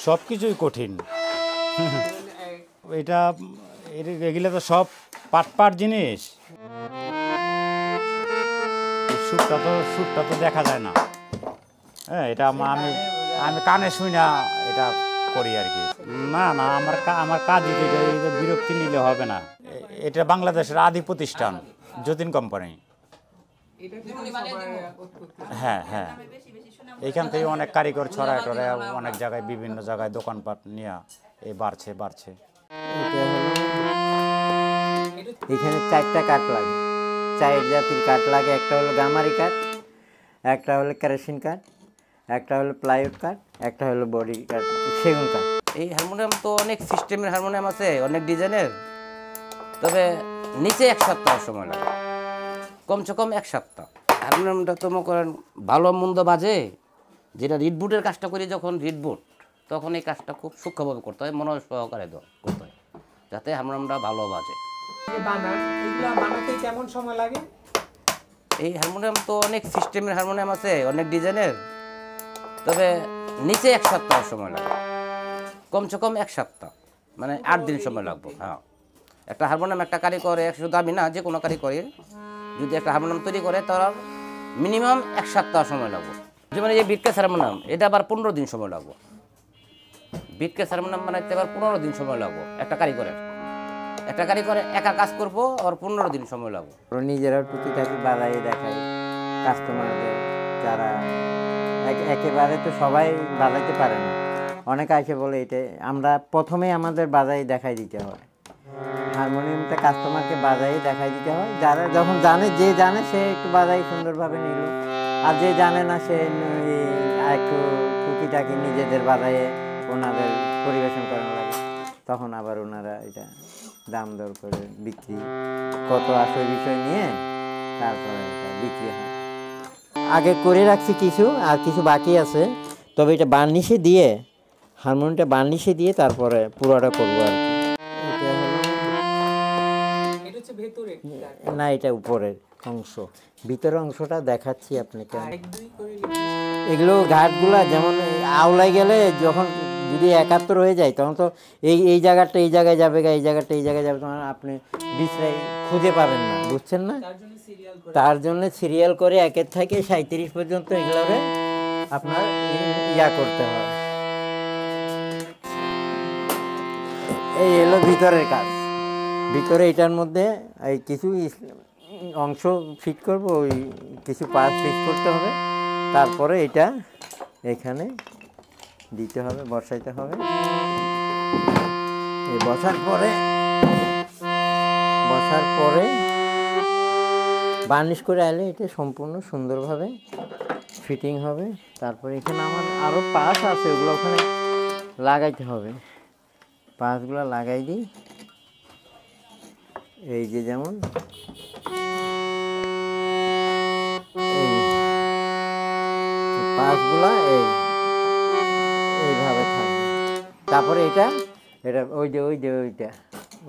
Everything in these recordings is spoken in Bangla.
সব কিছুই কঠিন। এটা এগুলো তো সব পাট জিনিস। সুরটা তো দেখা যায় না। হ্যাঁ, এটা আমি কানে শুই না, এটা করি আর কি। না আমার কাজই তো এটা, বিরক্তি নিলে হবে না। এটা বাংলাদেশের আদি প্রতিষ্ঠান যতীন কোম্পানি। হ্যাঁ হ্যাঁ, এইখান থেকে অনেক কারিগর ছড়ায় টড়ায় অনেক জায়গায় বিভিন্ন জায়গায় দোকানপাট নিয়ে এই বাড়ছে। এখানে 4টা কাঠ লাগে, 4 জাতির কাঠ লাগে। একটা হলো গামারি কাঠ, একটা হলো কেরোসিন কাঠ, একটা হলো প্লাইউড কাঠ, একটা হলো বডি কাঠ, সেগুন কাঠ। এই হারমোনিয়াম তো অনেক সিস্টেমের হারমোনিয়াম আছে, অনেক ডিজাইনের। তবে নিচে 1 সপ্তাহ সময় লাগে, কমসে কম 1 সপ্তাহ। হারমোনিয়ামটা তো মনে করেন ভালো মন্দ বাজে, যেটা রিডবুটের কাজটা করি যখন রিডবুট, তখন এই কাজটা খুব সূক্ষ্মভাবে করতে হয়, মনোযোগ সহকারে করতে হয়, যাতে হারমোনিয়ামটা ভালো বাজে। কেমন সময় লাগে? এই হারমোনিয়াম তো অনেক সিস্টেমের হারমোনিয়াম আছে, অনেক ডিজাইনের। তবে নিচে 1 সপ্তাহ সময় লাগে, কমসে কম 1 সপ্তাহ, মানে 8 দিন সময় লাগবে। হ্যাঁ, একটা হারমোনিয়াম একটা কারিগর, শুধু আমি না, যে কোনো কারিগরের যদি একটা হারমোনিয়াম তৈরি করে তার মিনিমাম 1 সপ্তাহ সময় লাগবে। যেমন এই বিটকেস হারমোনিয়াম, এটা আবার 15 দিন সময় লাগবে। বিটকেস হারমোনিয়াম বানাইতে আবার 15 দিন সময় লাগবে একটা কারিগরের। একা কাজ করবো আর 15 দিন সময় লাগবে। নিজেরাও টুকিটাকি বাজাই দেখাই কাস্টমারদের, যারা একেবারে তো সবাই বাজাইতে পারে না। অনেকে আসে বলে এটা আমরা প্রথমেই আমাদের বাজাই দেখাই দিতে হয়। হারমোনিয়ামটা কাস্টমারকে বাজাই দেখাই দিতে হয়। যারা যখন যে জানে সে একটু বাজাই সুন্দরভাবে নিল, আর যে জানে না সে একটু টুকিটাকি নিজেদের বাজাইয়ে ওনাদের পরিবেশন করানো লাগে। তখন আবার ওনারা এটা দাম দর করে বিক্রি কত আসে বিষয় নিয়ে তারপরে এটা বিক্রি হয়। আগে করে রাখছি কিছু, আর কিছু বাকি আছে। তবে এটা বার্নিশে দিয়ে, হারমোনিয়ামটা বার্নিশে দিয়ে তারপরে পুরোটা করবো আর কি। না, এটা উপরের অংশ, ভিতরের অংশটা দেখাচ্ছি আপনাকে। এগুলো ঘাটগুলা যেমন আওলাই গেলে যখন যদি 71 হয়ে যায় তখন তো এই জায়গাটা এই জায়গায় যাবে, এই জায়গাটা এই জায়গায় যাবে, তখন আপনি বিশ্রাই খুঁজে পাবেন না, বুঝছেন না? তার জন্য সিরিয়াল করে 1 থেকে 37 পর্যন্ত এগুলোরে আপনার করতে হয়। এই এলো ভিতরের কাজ। ভিতরে এটার মধ্যে এই কিছু অংশ ফিট করব, ওই কিছু পার্ট ফিট করতে হবে। তারপরে এটা এখানে দিতে হবে, বসাইতে হবে। এই বসার পরে বার্নিশ করে আনলে এটা সম্পূর্ণ সুন্দরভাবে ফিটিং হবে। তারপরে এখানে আমার আরও পাস আছে, ওগুলো ওখানে লাগাইতে হবে। পাসগুলো লাগাই দিই। এই যে যেমন এই পাসগুলা এইভাবে থাকবে। তারপরে এটা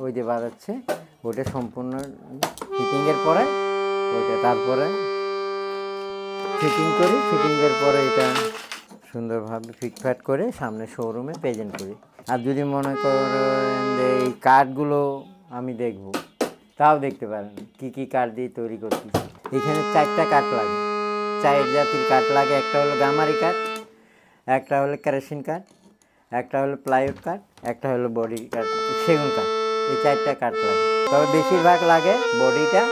ওই যে বাজাচ্ছে ওইটা সম্পূর্ণ ফিটিংয়ের পরে ওইটা তারপরে ফিটিংয়ের পরে এটা সুন্দরভাবে ফিটফাট করে সামনে শোরুমে প্রেজেন্ট করি। আর যদি মনে করেন যে এই কাঠগুলো আমি দেখব, তাও দেখতে পারেন কি কাঠ দিয়ে তৈরি করতেছি। এখানে 4টা কাঠ লাগে, 4 জাতির কাঠ লাগে। একটা হলো গামারি কাঠ, একটা হলো কেরোসিন কাঠ, একটা হলো প্লাইউড কাঠ, একটা হলো বডি কাঠ, সেগুন কাঠ। এই 4টা কাঠ লাগে। তবে বেশিরভাগ লাগে বডিটা,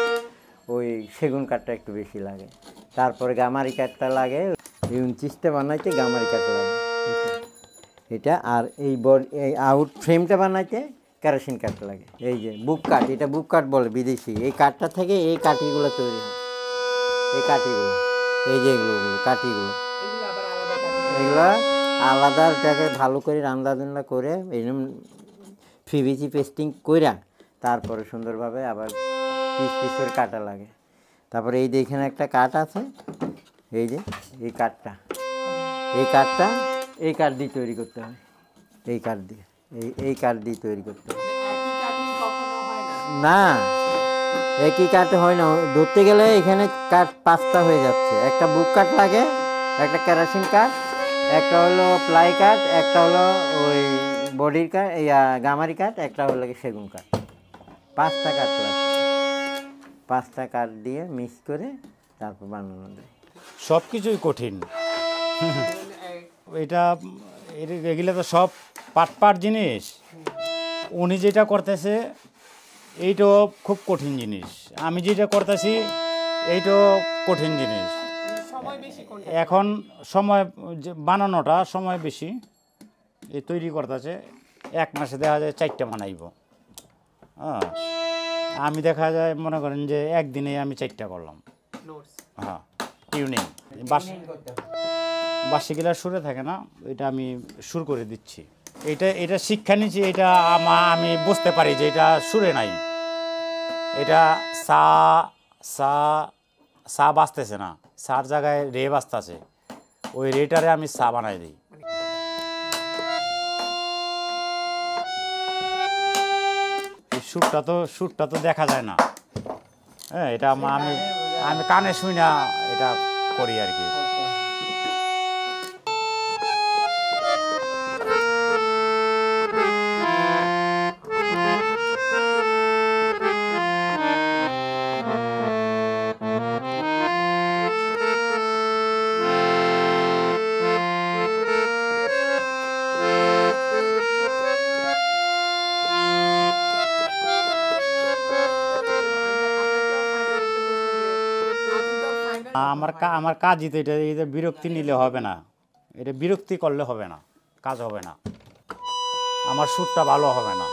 ওই সেগুন কাঠটা একটু বেশি লাগে। তারপরে গামারি কাঠটা লাগে, এই 29টা বানাইতে গামারি কাঠ লাগে এটা। আর এই আউট ফ্রেমটা বানাইতে কেরোসিন কাঠ লাগে। এই যে বুক কাঠ, এটা বুক কাঠ বলে বিদেশি। এই কাঠটা থেকে এই কাঠিগুলো তৈরি হয়, এই কাঠিগুলো, এই যে কাঠিগুলো, এগুলো আলাদা জায়গায় ভালো করে রান্না করে এরকম পিভিসি পেস্টিং কইরা তারপরে সুন্দরভাবে আবার পিস করে কাটা লাগে। তারপরে এই যে এখানে একটা কাঠ আছে, এই যে এই কাঠ দিয়ে তৈরি করতে হয়। এই কাঠ দিয়ে তৈরি করতে হয় না, একই কাঠ হয় না। ধরতে গেলে এখানে কাঠ 5টা হয়ে যাচ্ছে। একটা বুক কাঠ লাগে, একটা কেরোসিন কাঠ, একটা হলো প্লাই কাঠ, একটা হলো ওই বডির কাঠ, গামারি কাঠ, একটা হলো কি সেগুন কাঠ। 5টা কাঠ লাগবে। 5টা কাঠ দিয়ে মিক্স করে তারপর বানানো যায়। সব কিছুই কঠিন। এটা এগুলো তো সব পাট জিনিস। উনি যেটা করতেছে এইটাও খুব কঠিন জিনিস, আমি যেটা করতেছি এইটাও কঠিন জিনিস। এখন সময় বানানোটা সময় বেশি, এই তৈরি করতেছে 1 মাসে দেখা যায় 4টা বানাইব। হ্যাঁ, আমি দেখা যায় মনে করেন যে একদিনে আমি 4টা করলাম। হ্যাঁ, টিউনিং বাসিগুলা সুরে থাকে না, এটা আমি সুর করে দিচ্ছি। এটা শিক্ষা নিচ্ছি, এটা আমি বুঝতে পারি যে এটা সুরে নাই, এটা সা সা সা বাজতেছে না, সার জায়গায় রে বাজতেছে, ওই রেটারে আমি সা বানাই দিই। এই সুরটা তো দেখা যায় না। হ্যাঁ, এটা আমি কানে শুই না, এটা করি আর কি। আমার কাজই তো এটা বিরক্তি নিলে হবে না, এটা বিরক্তি করলে হবে না, কাজ হবে না, আমার সুরটা ভালো হবে না।